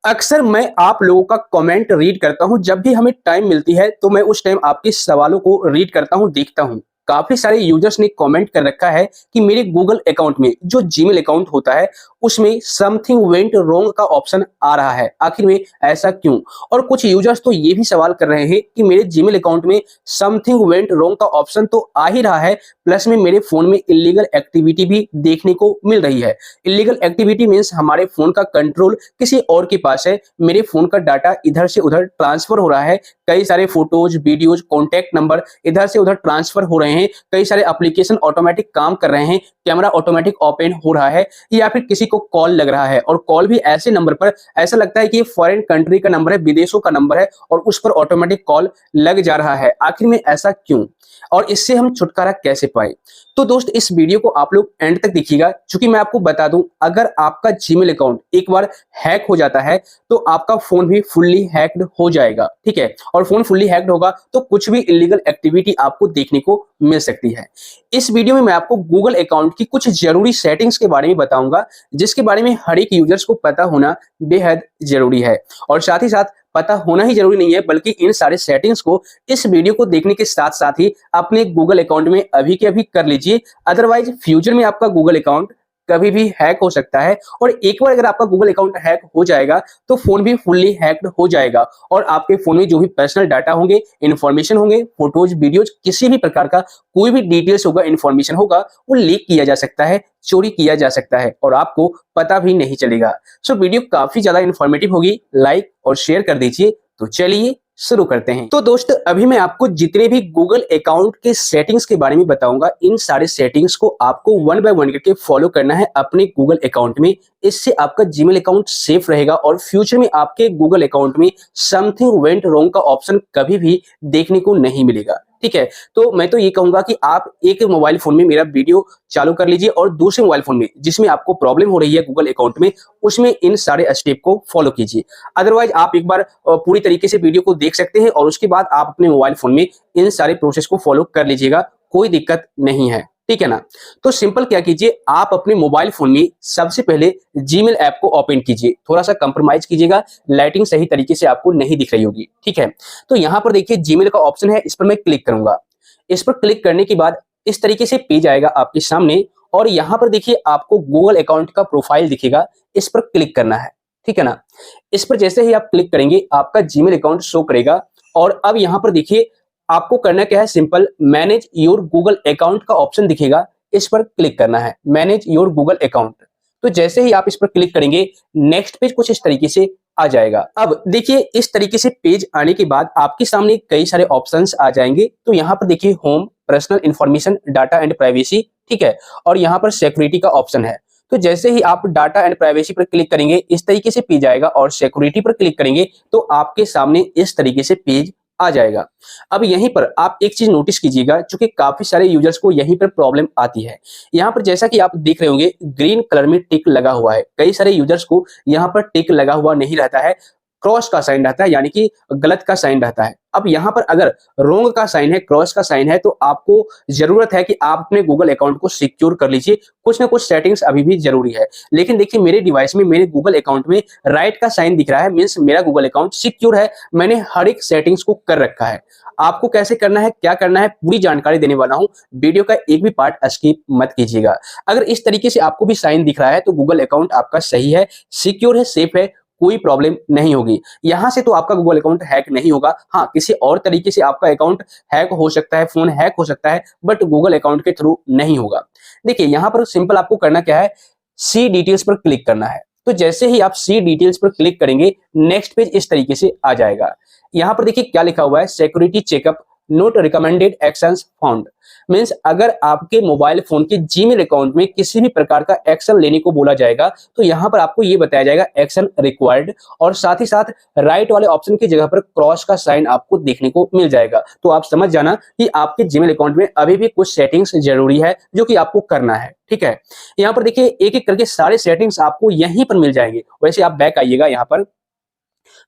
अक्सर मैं आप लोगों का कमेंट रीड करता हूँ। जब भी हमें टाइम मिलती है तो मैं उस टाइम आपके सवालों को रीड करता हूँ, देखता हूँ। काफ़ी सारे यूज़र्स ने कमेंट कर रखा है कि मेरे गूगल अकाउंट में जो जीमेल अकाउंट होता है उसमें समथिंग वेंट रॉन्ग का ऑप्शन आ रहा है। आखिर में ऐसा क्यों? और कुछ यूज़र्स तो ये भी सवाल कर रहे हैं कि मेरे जीमेल अकाउंट में समथिंग वेंट रॉन्ग का ऑप्शन तो आ ही रहा है, प्लस में मेरे फ़ोन में इल्लीगल एक्टिविटी भी देखने को मिल रही है। इल्लीगल एक्टिविटी मीन्स हमारे फ़ोन का कंट्रोल किसी और के पास है। मेरे फ़ोन का डाटा इधर से उधर ट्रांसफ़र हो रहा है। कई सारे फ़ोटोज़, वीडियोज़, कॉन्टैक्ट नंबर इधर से उधर ट्रांसफ़र हो रहे हैं। कई सारे एप्लीकेशन ऑटोमैटिक काम कर रहे हैं। कैमरा ऑटोमैटिक ओपन हो रहा है या फिर किसी को कॉल लग रहा है और कॉल भी ऐसे नंबर पर ऐसा लगता है कि ये फॉरेन कंट्री का नंबर है, विदेशों का नंबर है और उस पर ऑटोमैटिक कॉल लग जा रहा है। आखिर में ऐसा क्यों? और इससे हम छुटकारा कैसे पाएँ? तो दोस्त इस वीडियो को आप लोग एंड तक देखिएगा, क्योंकि मैं आपको बता दूं, अगर आपका जीमेल अकाउंट एक बार हैक हो जाता है तो आपका फोन भी फुल्ली हैक्ड हो जाएगा। ठीक है, और फोन फुल्ली हैक्ड होगा तो कुछ भी इलीगल एक्टिविटी आपको देखने को मिल सकती है। इस वीडियो में मैं आपको गूगल अकाउंट की कुछ जरूरी सेटिंग्स के बारे में बताऊंगा, जिसके बारे में हर एक यूजर्स को पता होना बेहद जरूरी है। और साथ ही साथ पता होना ही जरूरी नहीं है, बल्कि इन सारे सेटिंग्स को इस वीडियो को देखने के साथ साथ ही अपने गूगल अकाउंट में अभी के अभी कर लीजिए। अदरवाइज फ्यूचर में आपका गूगल अकाउंट कभी भी हैक हो सकता है और एक बार अगर आपका गूगल अकाउंट हैक हो जाएगा तो फोन भी फुल्ली हैक्ड हो जाएगा और आपके फोन में जो भी पर्सनल डाटा होंगे, इंफॉर्मेशन होंगे, फोटोज, वीडियोज, किसी भी प्रकार का कोई भी डिटेल्स होगा, इंफॉर्मेशन होगा, वो लीक किया जा सकता है, चोरी किया जा सकता है और आपको पता भी नहीं चलेगा। सो वीडियो काफी ज्यादा इंफॉर्मेटिव होगी, लाइक और शेयर कर दीजिए। तो चलिए शुरू करते हैं। तो दोस्त अभी मैं आपको जितने भी गूगल अकाउंट के सेटिंग्स के बारे में बताऊंगा, इन सारे सेटिंग्स को आपको वन बाय वन करके फॉलो करना है अपने गूगल अकाउंट में। इससे आपका जीमेल अकाउंट सेफ रहेगा और फ्यूचर में आपके गूगल अकाउंट में समथिंग वेंट रॉन्ग का ऑप्शन कभी भी देखने को नहीं मिलेगा। ठीक है, तो मैं तो ये कहूंगा कि आप एक मोबाइल फोन में मेरा वीडियो चालू कर लीजिए और दूसरे मोबाइल फोन में जिसमें आपको प्रॉब्लम हो रही है गूगल अकाउंट में, उसमें इन सारे स्टेप को फॉलो कीजिए। अदरवाइज आप एक बार पूरी तरीके से वीडियो को देख सकते हैं और उसके बाद आप अपने मोबाइल फोन में इन सारे प्रोसेस को फॉलो कर लीजिएगा, कोई दिक्कत नहीं है। ठीक है ना? तो सिंपल क्या कीजिए, आप अपने मोबाइल फोन में सबसे पहले जीमेल ऐप को ओपन कीजिए। थोड़ा सा कंप्रोमाइज कीजिएगा, लाइटिंग सही तरीके से आपको नहीं दिख रही होगी। ठीक है, तो यहां पर देखिए जीमेल का ऑप्शन है, इस पर मैं क्लिक करूंगा। इस पर क्लिक करने के बाद इस तरीके से पेज आएगा आपके सामने और यहां पर देखिए आपको गूगल अकाउंट का प्रोफाइल दिखेगा, इस पर क्लिक करना है। ठीक है ना? इस पर जैसे ही आप क्लिक करेंगे आपका जीमेल अकाउंट शो करेगा और अब यहां पर देखिए आपको करना क्या है, simple manage your Google account का ऑप्शन दिखेगा, इस पर क्लिक करना है, मैनेज योर गूगल अकाउंट। तो जैसे ही आप इस पर क्लिक करेंगे नेक्स्ट पेज कुछ इस तरीके से आ जाएगा। अब देखिए इस तरीके से पेज आने के बाद आपके सामने कई सारे ऑप्शंस आ जाएंगे। तो यहाँ पर देखिए home, personal information, data and privacy, ठीक है, और यहाँ पर सिक्योरिटी का ऑप्शन है। तो जैसे ही आप डाटा एंड प्राइवेसी पर क्लिक करेंगे इस तरीके से पेज आएगा और सिक्योरिटी पर क्लिक करेंगे तो आपके सामने इस तरीके से पेज आ जाएगा। अब यहीं पर आप एक चीज नोटिस कीजिएगा, क्योंकि काफी सारे यूजर्स को यहीं पर प्रॉब्लम आती है। यहाँ पर जैसा कि आप देख रहे होंगे ग्रीन कलर में टिक लगा हुआ है, कई सारे यूजर्स को यहाँ पर टिक लगा हुआ नहीं रहता है, क्रॉस का साइन रहता है, यानी कि गलत का साइन रहता है। अब यहाँ पर अगर रोंग का साइन है, क्रॉस का साइन है, तो आपको जरूरत है कि आप अपने गूगल अकाउंट को सिक्योर कर लीजिए। कुछ ना कुछ सेटिंग्स अभी भी जरूरी है, लेकिन देखिए मेरे डिवाइस में, मेरे गूगल अकाउंट में राइट का साइन दिख रहा है, मीन्स मेरा गूगल अकाउंट सिक्योर है। मैंने हर एक सेटिंग्स को कर रखा है। आपको कैसे करना है, क्या करना है, पूरी जानकारी देने वाला हूं। वीडियो का एक भी पार्ट स्किप मत कीजिएगा। अगर इस तरीके से आपको भी साइन दिख रहा है तो गूगल अकाउंट आपका सही है, सिक्योर है, सेफ है, कोई प्रॉब्लम नहीं होगी। यहां से तो आपका गूगल अकाउंट हैक नहीं होगा। हाँ, किसी और तरीके से आपका अकाउंट हैक हो सकता है, फोन हैक हो सकता है, बट गूगल अकाउंट के थ्रू नहीं होगा। देखिए यहां पर सिंपल आपको करना क्या है, सी डिटेल्स पर क्लिक करना है। तो जैसे ही आप सी डिटेल्स पर क्लिक करेंगे नेक्स्ट पेज इस तरीके से आ जाएगा। यहां पर देखिए क्या लिखा हुआ है, security checkup note recommended actions found. Means अगर आपके मोबाइल फोन के जीमेल अकाउंट में किसी भी प्रकार का एक्शन लेने को बोला जाएगा तो यहां पर आपको ये बताया जाएगा एक्शन रिक्वायर्ड, और साथ ही साथ राइट वाले ऑप्शन की जगह पर क्रॉस का साइन आपको देखने को मिल जाएगा। तो आप समझ जाना कि आपके जीमेल अकाउंट में अभी भी कुछ सेटिंग्स जरूरी है जो कि आपको करना है। ठीक है, यहाँ पर देखिए एक एक करके सारे सेटिंग्स आपको यहीं पर मिल जाएंगे। वैसे आप बैक आइएगा यहाँ पर,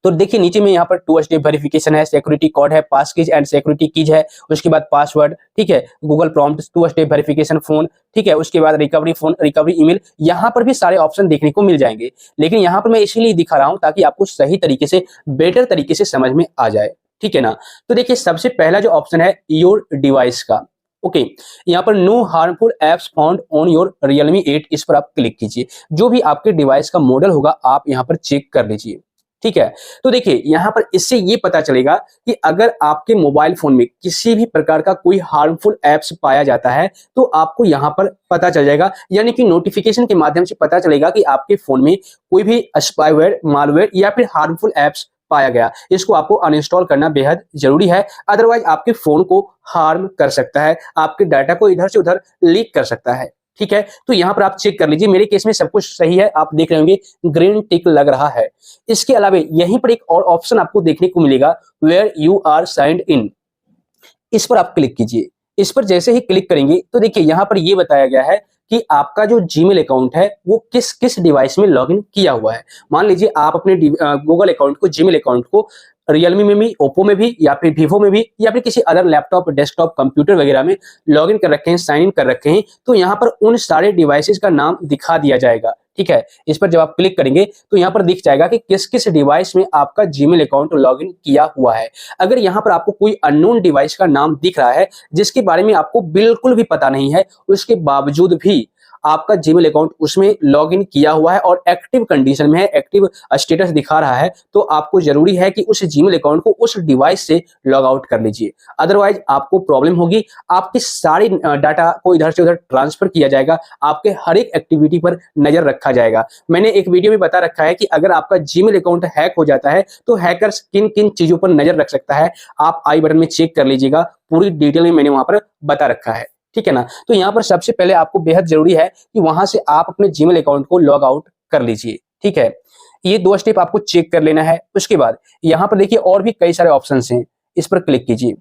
तो देखिए नीचे में यहाँ पर 2 स्टेप वेरिफिकेशन है, सिक्योरिटी कोड है, पास कीज एंड सिक्योरिटी कीज है, उसके बाद पासवर्ड, ठीक है, Google prompt, 2 step verification phone, ठीक है, उसके बाद रिकवरी फोन, रिकवरी ईमेल, यहाँ पर भी सारे ऑप्शन देखने को मिल जाएंगे। लेकिन यहाँ पर मैं इसीलिए दिखा रहा हूँ ताकि आपको सही तरीके से, बेटर तरीके से समझ में आ जाए, ठीक है ना। तो देखिए सबसे पहला जो ऑप्शन है योर डिवाइस का, ओके, यहाँ पर no harmful apps found on your Realme 8, इस पर आप क्लिक कीजिए। जो भी आपके डिवाइस का मॉडल होगा आप यहाँ पर चेक कर लीजिए, ठीक है। तो देखिए यहाँ पर इससे ये पता चलेगा कि अगर आपके मोबाइल फोन में किसी भी प्रकार का कोई हार्मफुल एप्स पाया जाता है तो आपको यहाँ पर पता चल जाएगा, यानी कि नोटिफिकेशन के माध्यम से पता चलेगा कि आपके फोन में कोई भी स्पाईवेयर, मालवेयर या फिर हार्मफुल एप्स पाया गया। इसको आपको अनइंस्टॉल करना बेहद जरूरी है, अदरवाइज आपके फोन को हार्म कर सकता है, आपके डाटा को इधर से उधर लीक कर सकता है, ठीक है। तो यहाँ पर आप चेक कर लीजिए, मेरे केस में सब कुछ सही है, आप देख रहे होंगे ग्रीन टिक लग रहा है। इसके अलावा यहीं पर एक और ऑप्शन आपको देखने को मिलेगा, where you are signed in, इस पर आप क्लिक कीजिए। इस पर जैसे ही क्लिक करेंगे तो देखिए यहाँ पर ये बताया गया है कि आपका जो जीमेल अकाउंट है वो किस किस डिवाइस में लॉगिन किया हुआ है। मान लीजिए आप अपने गूगल अकाउंट को, जीमेल अकाउंट को रियलमी में भी, ओप्पो में भी, या फिर वीवो में भी, या फिर किसी अदर लैपटॉप, डेस्कटॉप, कंप्यूटर वगैरह में लॉगिन कर रखे हैं, साइन इन कर रखे हैं, तो यहाँ पर उन सारे डिवाइसेस का नाम दिखा दिया जाएगा, ठीक है। इस पर जब आप क्लिक करेंगे तो यहाँ पर दिख जाएगा कि किस किस डिवाइस में आपका जीमेल अकाउंट लॉगिन किया हुआ है। अगर यहाँ पर आपको कोई अननोन डिवाइस का नाम दिख रहा है जिसके बारे में आपको बिल्कुल भी पता नहीं है, उसके बावजूद भी आपका जीमेल अकाउंट उसमें लॉगिन किया हुआ है और एक्टिव कंडीशन में है, एक्टिव स्टेटस दिखा रहा है, तो आपको जरूरी है कि उस जीमेल अकाउंट को उस डिवाइस से लॉग आउट कर लीजिए, अदरवाइज आपको प्रॉब्लम होगी। आपकी सारी डाटा को इधर से उधर ट्रांसफर किया जाएगा, आपके हर एक एक्टिविटी पर नजर रखा जाएगा। मैंने एक वीडियो में बता रखा है कि अगर आपका जीमेल अकाउंट हैक हो जाता है तो हैकर्स किन किन चीजों पर नजर रख सकता है, आप आई बटन में चेक कर लीजिएगा, पूरी डिटेल में मैंने वहां पर बता रखा है, ठीक है ना। तो यहाँ पर सबसे पहले आपको बेहद जरूरी है कि वहां से आप अपने जीमेल अकाउंट को लॉग आउट कर लीजिए, ठीक है। ये 2 स्टेप आपको चेक कर लेना है। उसके बाद यहाँ पर देखिए और भी कई सारे ऑप्शंस हैं, इस पर क्लिक कीजिए।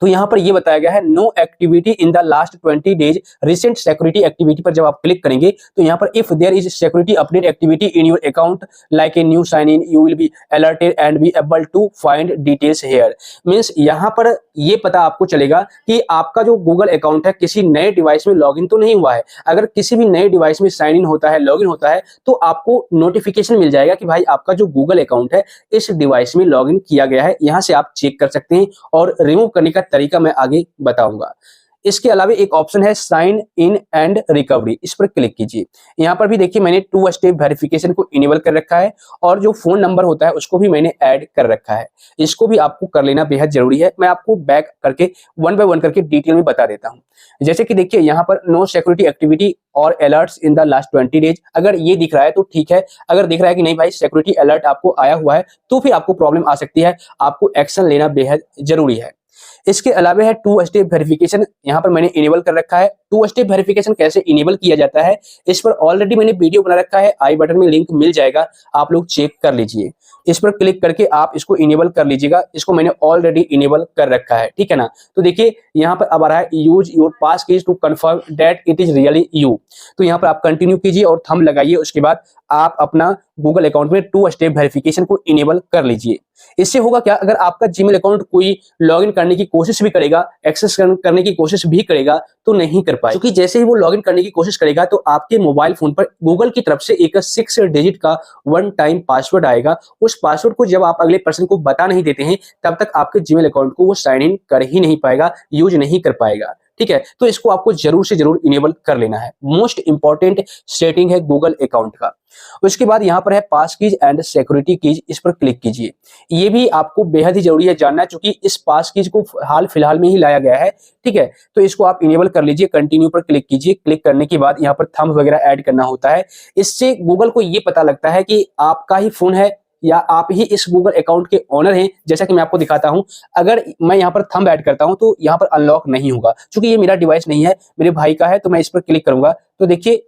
तो यहाँ पर ये बताया गया है no activity in the last 20 days recent security activity पर जब आप क्लिक करेंगे तो यहाँ पर if there is security update activity in your account like a new sign in you will be alerted and be able to find details here. Means यहाँ पर ये पता आपको चलेगा कि आपका जो गूगल अकाउंट है किसी नए डिवाइस में लॉगिन तो नहीं हुआ है। अगर किसी भी नए डिवाइस में साइन इन होता है, लॉगिन होता है, तो आपको नोटिफिकेशन मिल जाएगा कि भाई आपका जो गूगल अकाउंट है इस डिवाइस में लॉगिन किया गया है। यहाँ से आप चेक कर सकते हैं और रिमूव करने का तरीका मैं आगे बताऊंगा। इसके अलावा एक ऑप्शन है साइन इन एंड रिकवरी, इस पर क्लिक कीजिए। यहाँ पर भी देखिए मैंने 2 स्टेप वेरिफिकेशन को इनेबल कर रखा है और जो फोन नंबर होता है उसको भी मैंने ऐड कर रखा है। इसको भी आपको कर लेना बेहद जरूरी है। मैं आपको बैक करके 1 बाय 1 करके डिटेल में बता देता हूँ। जैसे कि देखिए यहाँ पर नो सिक्योरिटी एक्टिविटी और alerts in the last 20 days, अगर ये दिख रहा है तो ठीक है। अगर दिख रहा है कि नहीं भाई सिक्योरिटी अलर्ट आपको आया हुआ है तो फिर आपको प्रॉब्लम आ सकती है, आपको एक्शन लेना बेहद जरूरी है। इसके अलावा है 2 स्टेप वेरिफिकेशन, यहाँ पर मैंने इनेबल कर रखा है। 2 स्टेप वेरिफिकेशन कैसे इनेबल किया जाता है इस पर ऑलरेडी मैंने वीडियो बना रखा है, आई बटन में लिंक मिल जाएगा, आप लोग चेक कर लीजिए। इस पर क्लिक करके आप इसको इनेबल कर लीजिएगा, इसको मैंने ऑलरेडी इनेबल कर रखा है, ठीक है ना। तो देखिए यहाँ पर अब आ रहा है use your pass keys to confirm that it is really you. तो यहाँ पर आप कंटिन्यू कीजिए और थंब लगाइए, उसके बाद आप अपना गूगल अकाउंट में 2 स्टेप वेरिफिकेशन को इनेबल कर लीजिए। इससे होगा क्या, अगर आपका जीमेल अकाउंट कोई लॉगिन करने की कोशिश भी करेगा, एक्सेस करने की कोशिश भी करेगा तो नहीं कर पाए, क्योंकि जैसे ही वो लॉगिन करने की कोशिश करेगा तो आपके मोबाइल फोन पर गूगल की तरफ से एक 6 डिजिट का 1 टाइम पासवर्ड आएगा। उस पासवर्ड को जब आप अगले पर्सन को बता नहीं देते हैं तब तक आपके जीमेल अकाउंट को वो साइन इन कर ही नहीं पाएगा, यूज नहीं कर पाएगा, ठीक है। तो इसको आपको जरूर से जरूर इनेबल कर लेना है, मोस्ट इंपॉर्टेंट सेटिंग है गूगल अकाउंट का। उसके बाद यहाँ पर है पास कीज एंड सिक्योरिटी कीज, इस पर क्लिक कीजिए। ये भी आपको बेहद ही जरूरी है जानना, क्योंकि इस पास कीज को हाल फिलहाल में ही लाया गया है, ठीक है। तो इसको आप इनेबल कर लीजिए, कंटिन्यू पर क्लिक कीजिए। क्लिक करने के बाद यहाँ पर थंब वगैरह ऐड करना होता है। इससे गूगल को ये पता लगता है कि आपका ही फोन है या आप ही इस गूगल अकाउंट के ओनर हैं। जैसा कि मैं आपको दिखाता हूं, अगर मैं यहाँ पर थंब ऐड करता हूं तो यहाँ पर अनलॉक नहीं होगा, क्योंकि ये मेरा डिवाइस नहीं है, मेरे भाई का है। तो मैं इस पर क्लिक करूंगा तो देखिए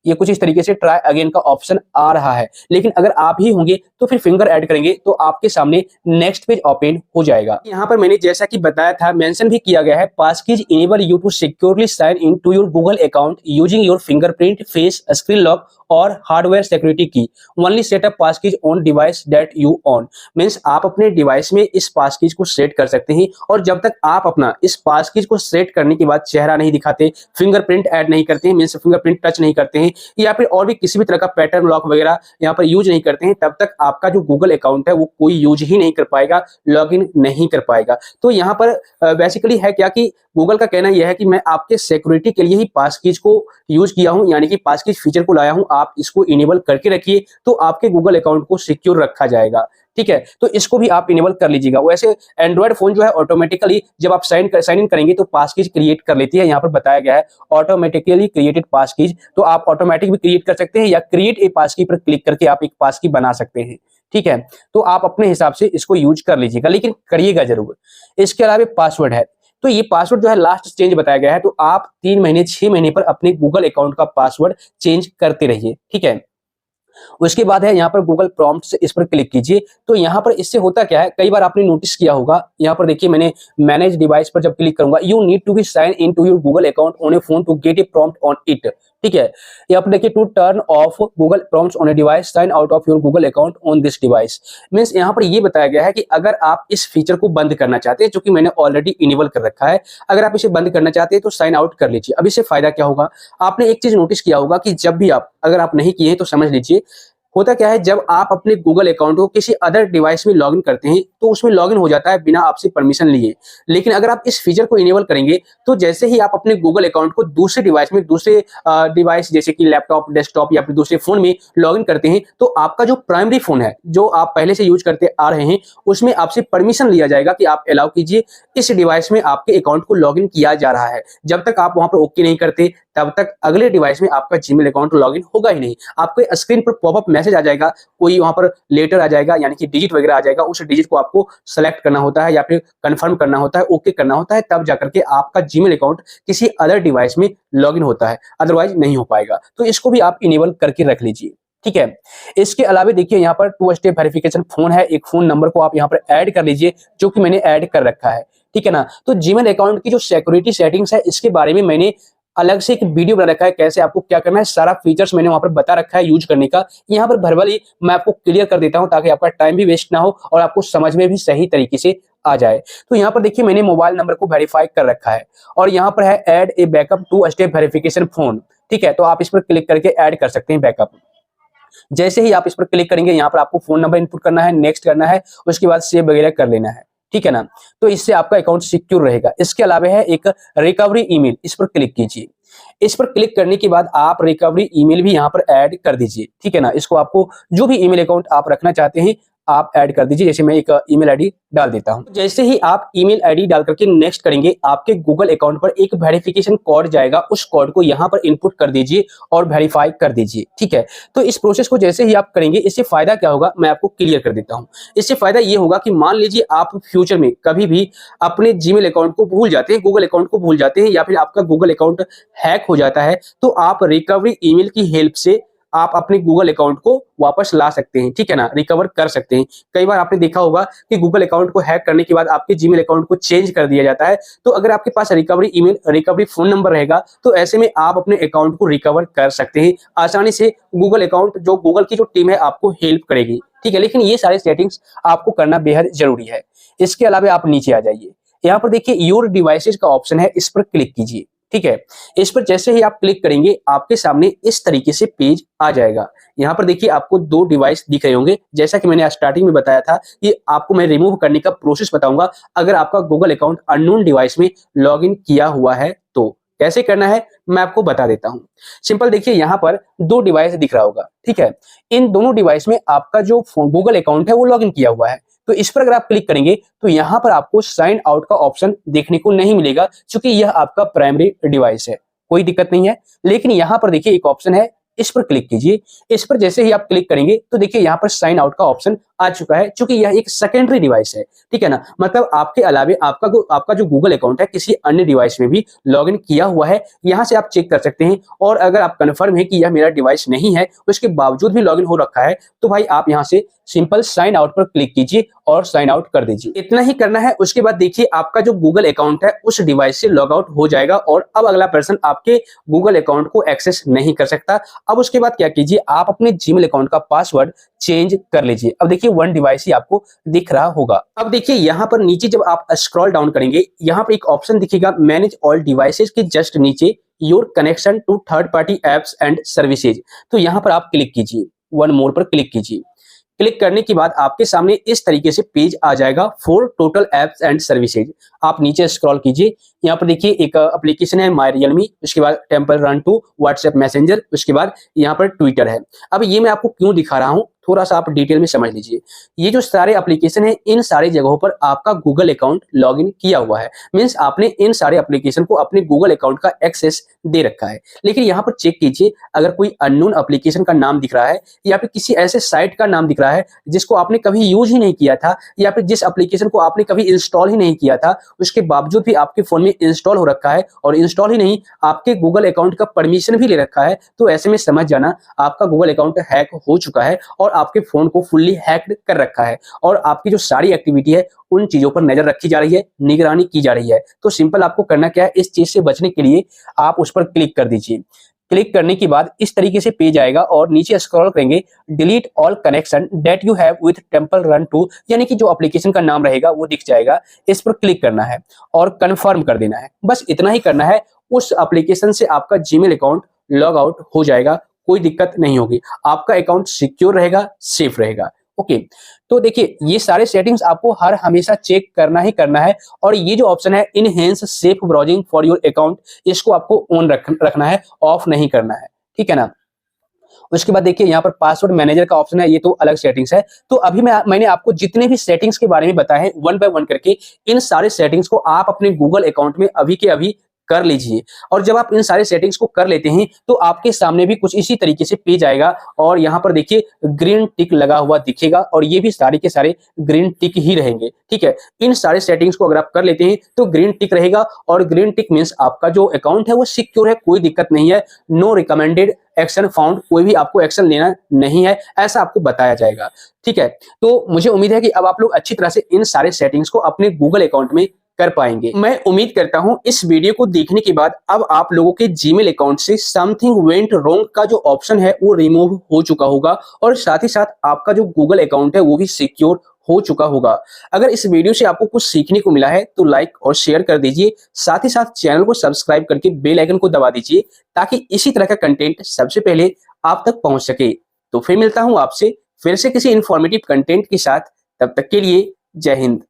ये कुछ इस तरीके से ट्राई अगेन का ऑप्शन आ रहा है। लेकिन अगर आप ही होंगे तो फिर फिंगर ऐड करेंगे तो आपके सामने नेक्स्ट पेज ओपन हो जाएगा। यहाँ पर मैंने जैसा कि बताया था, मेंशन भी किया गया है, passkeys enable you to securely sign in to your Google account using your fingerprint, face, screen lock और हार्डवेयर सिक्योरिटी की। Only setup passkeys on device that you own. Means आप अपने डिवाइस में इस पासकीज को सेट कर सकते हैं, और जब तक आप अपना इस पासकीज को सेट करने के बाद चेहरा नहीं दिखाते, फिंगरप्रिंट ऐड नहीं करते हैं, मींस फिंगरप्रिंट टच नहीं करते हैं, या फिर और भी किसी भी तरह का पैटर्न लॉक वगैरह यहाँ पर यूज नहीं करते हैं, तब तक आपका जो गूगल अकाउंट है वो कोई यूज ही नहीं कर पाएगा, लॉगिन नहीं कर पाएगा। तो यहाँ पर बेसिकली है क्या कि गूगल का कहना यह है कि मैं आपके सिक्योरिटी के लिए ही पासकीज को यूज किया हूं, यानी कि पासकीज फीचर को लाया हूं, आप इसको इनेबल करके रखिए तो आपके गूगल अकाउंट को सिक्योर रखा जाएगा। ठीक है, तो इसको भी आप इनेबल कर लीजिएगा। वैसे एंड्रॉइड फोन जो है ऑटोमेटिकली जब आप साइन इन करेंगे तो पासकीज क्रिएट कर लेती है। यहाँ पर बताया गया है ऑटोमेटिकली क्रिएटेड पासकीज, तो आप ऑटोमेटिक भी क्रिएट कर सकते हैं या क्रिएट ए पासकी पर क्लिक करके आप एक पासकी बना सकते हैं। ठीक है, तो आप अपने हिसाब से इसको यूज कर लीजिएगा, लेकिन करिएगा जरूर। इसके अलावा पासवर्ड है, तो ये पासवर्ड जो है लास्ट चेंज बताया गया है, तो आप 3 महीने 6 महीने पर अपने गूगल अकाउंट का पासवर्ड चेंज करते रहिए। ठीक है, उसके बाद है यहाँ पर गूगल प्रॉम्प्ट से इस पर क्लिक कीजिए। तो यहाँ पर इससे होता क्या है, कई बार आपने नोटिस किया होगा, यहाँ पर देखिए मैंने मैनेज डिवाइस पर जब क्लिक करूंगा, you need to be sign in to your Google account on a phone to get a prompt on it. ठीक है, यहाँ पर देखिए to turn off Google prompts on a device, sign out of your Google account on this device. Means यहाँ पर ये बताया गया है कि अगर आप इस फीचर को बंद करना चाहते हैं, जो कि मैंने ऑलरेडी इनेबल कर रखा है, अगर आप इसे बंद करना चाहते हैं तो साइन आउट कर लीजिए। अब इससे फायदा क्या होगा, आपने एक चीज नोटिस किया होगा कि जब भी आप, अगर आप नहीं किए तो समझ लीजिए, होता क्या है, जब आप अपने गूगल अकाउंट को किसी अदर डिवाइस में लॉगिन करते हैं तो उसमें लॉगिन हो जाता है बिना आपसे परमिशन लिए। लेकिन अगर आप इस फीचर को इनेबल करेंगे तो जैसे ही आप अपने गूगल अकाउंट को दूसरे डिवाइस में, दूसरे डिवाइस जैसे कि लैपटॉप, डेस्कटॉप या फिर दूसरे फोन में लॉगिन करते हैं, तो आपका जो प्राइमरी फोन है जो आप पहले से यूज करते आ रहे हैं, उसमें आपसे परमिशन लिया जाएगा कि आप अलाउ कीजिए इस डिवाइस में आपके अकाउंट को लॉगिन किया जा रहा है। जब तक आप वहां पर ओके नहीं करते तब तक अगले डिवाइस में आपका जीमेल अकाउंट लॉगिन होगा ही नहीं। आपको स्क्रीन पर पॉपअप मैसेज आ जाएगा, कोई वहां पर लेटर आ जाएगा, यानी कि डिजिट वगैरह आ जाएगा, उस डिजिट को आपको सेलेक्ट करना होता है या फिर कंफर्म करना होता है, ओके करना होता है, तब जाकर के आपका जीमेल अकाउंट किसी अदर डिवाइस में लॉगिन होता है, अदरवाइज नहीं हो पाएगा। तो इसको भी आप इनेबल करके रख लीजिए। ठीक है, इसके अलावा देखिए यहाँ पर 2 स्टेप वेरिफिकेशन फोन है, एक फोन नंबर को आप यहाँ पर ऐड कर लीजिए, जो कि मैंने ऐड कर रखा है। ठीक है ना, तो जीमेल अकाउंट की जो सिक्योरिटी सेटिंग्स है इसके बारे में मैंने अलग से एक वीडियो बना रखा है, कैसे आपको क्या करना है, सारा फीचर्स मैंने वहां पर बता रखा है यूज करने का। यहाँ पर भरभली मैं आपको क्लियर कर देता हूं ताकि आपका टाइम भी वेस्ट ना हो और आपको समझ में भी सही तरीके से आ जाए। तो यहाँ पर देखिए मैंने मोबाइल नंबर को वेरीफाई कर रखा है, और यहाँ पर है add a backup 2 step verification phone. ठीक है, तो आप इस पर क्लिक करके ऐड कर सकते हैं बैकअप। जैसे ही आप इस पर क्लिक करेंगे, यहाँ पर आपको फोन नंबर इनपुट करना है, नेक्स्ट करना है, उसके बाद सेव वगैरह कर लेना है। ठीक है ना, तो इससे आपका अकाउंट सिक्योर रहेगा। इसके अलावा है एक रिकवरी ईमेल, इस पर क्लिक कीजिए। इस पर क्लिक करने के बाद आप रिकवरी ईमेल भी यहाँ पर ऐड कर दीजिए। ठीक है ना, इसको आपको जो भी ईमेल अकाउंट आप रखना चाहते हैं आप ऐड कर दीजिए। जैसे मैं एक ईमेल आईडी डाल देता हूं। जैसे ही आप ईमेल आईडी डाल करके नेक्स्ट करेंगे, आपके गूगल अकाउंट पर एक वेरिफिकेशन कोड जाएगा, उस कोड को यहाँ पर इनपुट कर दीजिए और वेरीफाई कर दीजिए। ठीक है, तो इस प्रोसेस को जैसे ही आप करेंगे, इससे फायदा क्या होगा मैं आपको क्लियर कर देता हूँ। इससे फायदा ये होगा कि मान लीजिए आप फ्यूचर में कभी भी अपने जीमेल अकाउंट को भूल जाते हैं, गूगल अकाउंट को भूल जाते हैं, या फिर आपका गूगल अकाउंट हैक हो जाता है, तो आप रिकवरी ईमेल की हेल्प से आप अपने गूगल अकाउंट को वापस ला सकते हैं। ठीक है ना, रिकवर कर सकते हैं। कई बार आपने देखा होगा कि गूगल अकाउंट को हैक करने के बाद आपके जीमेल अकाउंट को चेंज कर दिया जाता है, तो अगर आपके पास recovery email, recovery phone number रहेगा तो ऐसे में आप अपने अकाउंट को रिकवर कर सकते हैं आसानी से। गूगल अकाउंट, जो गूगल की जो टीम है, आपको हेल्प करेगी। ठीक है, लेकिन ये सारे सेटिंग्स आपको करना बेहद जरूरी है। इसके अलावा आप नीचे आ जाइए, यहाँ पर देखिए योर डिवाइसेज का ऑप्शन है, इस पर क्लिक कीजिए। ठीक है, इस पर जैसे ही आप क्लिक करेंगे, आपके सामने इस तरीके से पेज आ जाएगा। यहाँ पर देखिए आपको 2 डिवाइस दिख रहे होंगे। जैसा कि मैंने स्टार्टिंग में बताया था कि आपको मैं रिमूव करने का प्रोसेस बताऊंगा अगर आपका गूगल अकाउंट अननोन डिवाइस में लॉगिन किया हुआ है तो। कैसे करना है मैं आपको बता देता हूं। सिंपल, देखिए यहाँ पर 2 डिवाइस दिख रहा होगा। ठीक है, इन दोनों डिवाइस में आपका जो गूगल अकाउंट है वो लॉगिन किया हुआ है। तो इस पर अगर आप क्लिक करेंगे तो यहाँ पर आपको साइन आउट का ऑप्शन देखने को नहीं मिलेगा, क्योंकि यह आपका प्राइमरी डिवाइस है। कोई दिक्कत नहीं है, लेकिन यहाँ पर देखिए एक ऑप्शन है, इस पर क्लिक कीजिए। इस पर जैसे ही आप क्लिक करेंगे तो देखिए यहाँ पर साइन आउट का ऑप्शन आ चुका है, क्योंकि यह एक सेकेंडरी डिवाइस है, ठीक है ना। मतलब आपके अलावे आपका जो गूगल अकाउंट है किसी अन्य डिवाइस में भी लॉगिन किया हुआ है, यहाँ से आप चेक कर सकते हैं। और अगर आप कन्फर्म है कि यह मेरा डिवाइस नहीं है, उसके बावजूद भी लॉगिन हो रखा है, तो भाई आप यहाँ से सिंपल साइन आउट पर क्लिक कीजिए और साइन आउट कर दीजिए। इतना ही करना है। उसके बाद देखिए आपका जो गूगल अकाउंट है उस डिवाइस से लॉग आउट हो जाएगा और अब अगला पर्सन आपके गूगल अकाउंट को एक्सेस नहीं कर सकता। अब उसके बाद क्या कीजिए, आप अपने जीमेल अकाउंट का पासवर्ड चेंज कर लीजिए। अब देखिए वन डिवाइस ही आपको दिख रहा होगा। अब देखिए यहाँ पर नीचे जब आप स्क्रॉल डाउन करेंगे, यहाँ पर एक ऑप्शन दिखेगा मैनेज ऑल डिवाइसेज के जस्ट नीचे your connection to third party apps and services. तो यहाँ पर आप क्लिक कीजिए, वन मोर पर क्लिक कीजिए। क्लिक करने के बाद आपके सामने इस तरीके से पेज आ जाएगा for total apps and services. आप नीचे स्क्रॉल कीजिए, यहाँ पर देखिए एक एप्लीकेशन है माय रियलमी, उसके बाद टेम्पल रन 2, व्हाट्सएप मैसेंजर, उसके बाद यहाँ पर ट्विटर है। अब ये मैं आपको क्यों दिखा रहा हूँ, थोड़ा सा आप डिटेल में समझ लीजिए। ये जो सारे एप्लीकेशन है, इन सारी जगहों पर आपका गूगल अकाउंट लॉगिन किया हुआ है। मींस आपने इन सारे एप्लीकेशन को अपने गूगल अकाउंट का एक्सेस दे रखा है। लेकिन यहाँ पर चेक कीजिए, अगर कोई अननोन एप्लीकेशन का नाम दिख रहा है या फिर किसी ऐसे साइट का नाम दिख रहा है जिसको आपने कभी यूज ही नहीं किया था, या फिर जिस एप्लीकेशन को आपने कभी इंस्टॉल ही नहीं किया था, उसके बावजूद भी आपके फोन में इंस्टॉल हो रखा है, और इंस्टॉल ही नहीं आपके गूगल अकाउंट का परमिशन भी ले रखा है, तो ऐसे में समझ जाना आपका गूगल अकाउंट हैक हो चुका है और आपके फोन को फुल्ली हैक्ड कर रखा है और आपकी जो सारी एक्टिविटी है उन चीजों पर नजर रखी जा रही है, निगरानी की जा रही है। तो सिंपल आपको करना क्या है, इस चीज से बचने के लिए आप उस पर क्लिक कर दीजिए। क्लिक करने के बाद इस तरीके से पेज आएगा और नीचे स्क्रॉल करेंगे, delete all connection that you have with temple run 2, यानी कि जो एप्लीकेशन का नाम रहेगा वो दिख जाएगा। इस पर क्लिक करना है और कंफर्म कर देना है। बस इतना ही करना है। उस एप्लीकेशन से आपका जीमेल अकाउंट लॉग आउट हो जाएगा, कोई दिक्कत नहीं होगी। आपका अकाउंट सिक्योर रहेगा, सेफ रहेगा। ओके, तो देखिए ये सारे सेटिंग्स आपको हर हमेशा चेक करना ही करना है। और ये जो ऑप्शन है enhance safe browsing for your account, इसको आपको ऑन रखना है, ऑफ नहीं करना है, ठीक है ना। उसके बाद देखिए यहाँ पर पासवर्ड मैनेजर का ऑप्शन है, ये तो अलग सेटिंग्स है। तो अभी मैंने आपको जितने भी सेटिंग्स के बारे में बताए हैं वन बाय वन करके, इन सारे सेटिंग्स को आप अपने गूगल अकाउंट में अभी के अभी कर लीजिए। और जब आप इन सारे सेटिंग्स को कर लेते हैं तो आपके सामने भी कुछ इसी तरीके से पेज आएगा और यहाँ पर देखिए ग्रीन टिक लगा हुआ दिखेगा और ये भी सारे के सारे ग्रीन टिक ही रहेंगे, ठीक है। इन सारे सेटिंग्स को अगर आप कर लेते हैं तो ग्रीन टिक रहेगा और ग्रीन टिक मींस आपका जो अकाउंट है वो सिक्योर है, कोई दिक्कत नहीं है। नो रिकमेंडेड एक्शन फाउंड, कोई भी आपको एक्शन लेना नहीं है, ऐसा आपको बताया जाएगा, ठीक है। तो मुझे उम्मीद है कि अब आप लोग अच्छी तरह से इन सारे सेटिंग्स को अपने गूगल अकाउंट में कर पाएंगे। मैं उम्मीद करता हूं इस वीडियो को देखने के बाद अब आप लोगों के जीमेल अकाउंट से समथिंग वेंट रॉन्ग का जो ऑप्शन है वो रिमूव हो चुका होगा और साथ ही साथ आपका जो गूगल अकाउंट है वो भी सिक्योर हो चुका होगा। अगर इस वीडियो से आपको कुछ सीखने को मिला है तो लाइक और शेयर कर दीजिए, साथ ही साथ चैनल को सब्सक्राइब करके बेल आइकन को दबा दीजिए ताकि इसी तरह का कंटेंट सबसे पहले आप तक पहुंच सके। तो फिर मिलता हूं आपसे फिर से किसी इंफॉर्मेटिव कंटेंट के साथ, तब तक के लिए जय हिंद।